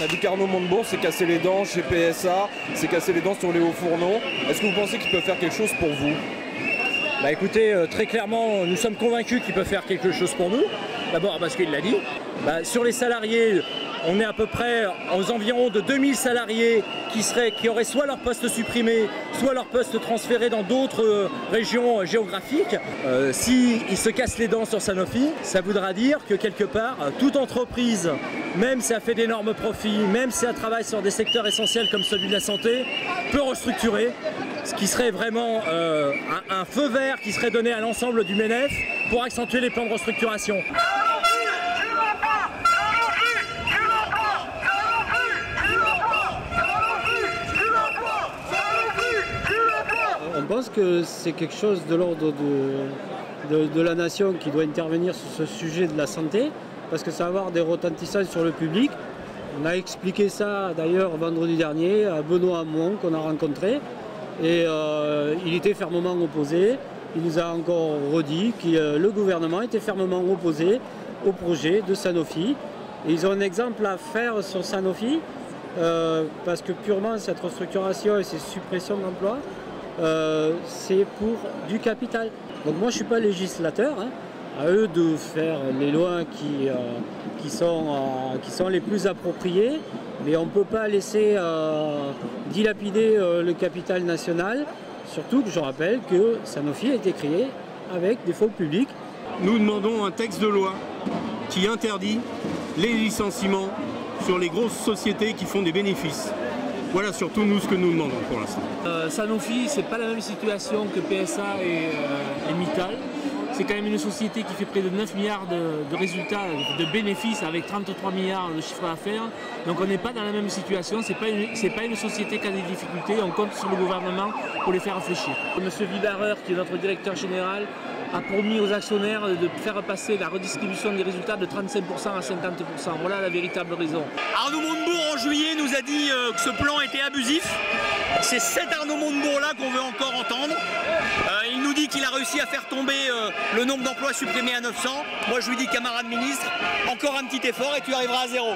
On a vu qu'Arnaud Montebourg s'est cassé les dents chez PSA, s'est cassé les dents sur les hauts fourneaux. Est-ce que vous pensez qu'il peut faire quelque chose pour vous? Bah écoutez, très clairement, nous sommes convaincus qu'il peut faire quelque chose pour nous. D'abord parce qu'il l'a dit. Sur les salariés, on est à peu près aux environs de 2000 salariés qui auraient soit leur poste supprimé, soit leur poste transféré dans d'autres régions géographiques. S'il se casse les dents sur Sanofi, ça voudra dire que quelque part, toute entreprise, même si elle fait d'énormes profits, même si elle travaille sur des secteurs essentiels comme celui de la santé, peut restructurer, ce qui serait vraiment un feu vert qui serait donné à l'ensemble du MENEF pour accentuer les plans de restructuration. On pense que c'est quelque chose de l'ordre de la nation qui doit intervenir sur ce sujet de la santé, parce que ça va avoir des retentissances sur le public. On a expliqué ça d'ailleurs vendredi dernier à Benoît Hamon qu'on a rencontré, et il était fermement opposé. Il nous a encore redit que le gouvernement était fermement opposé au projet de Sanofi. Et ils ont un exemple à faire sur Sanofi, parce que purement cette restructuration et ces suppressions d'emplois, c'est pour du capital. Donc moi je ne suis pas législateur, hein. À eux de faire les lois qui sont les plus appropriées, mais on ne peut pas laisser dilapider le capital national, surtout que je rappelle que Sanofi a été créé avec des fonds publics. Nous demandons un texte de loi qui interdit les licenciements sur les grosses sociétés qui font des bénéfices. Voilà surtout nous ce que nous demandons pour l'instant. Sanofi, c'est pas la même situation que PSA et Mittal. C'est quand même une société qui fait près de 9 milliards de résultats, de bénéfices avec 33 milliards de chiffre d'affaires. Donc on n'est pas dans la même situation, c'est pas une société qui a des difficultés, on compte sur le gouvernement pour les faire réfléchir. Monsieur Vidareur, qui est notre directeur général, a promis aux actionnaires de faire passer la redistribution des résultats de 35% à 50%. Voilà la véritable raison. Arnaud Montebourg en juillet nous a dit que ce plan était abusif. C'est cet Arnaud Montebourg-là qu'on veut encore entendre. Il nous dit qu'il a réussi à faire tomber le nombre d'emplois supprimés à 900. Moi je lui dis, camarade ministre, encore un petit effort et tu arriveras à zéro.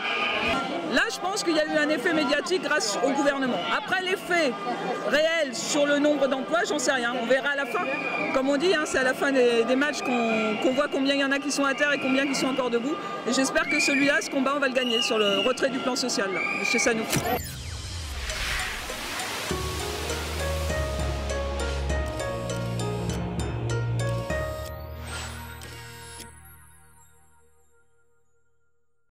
Là, je pense qu'il y a eu un effet médiatique grâce au gouvernement. Après, l'effet réel sur le nombre d'emplois, j'en sais rien. On verra à la fin. Comme on dit, hein, c'est à la fin des matchs qu'on voit combien il y en a qui sont à terre et combien qui sont encore debout. Et j'espère que celui-là, ce combat, on va le gagner sur le retrait du plan social là, de chez Sanofi.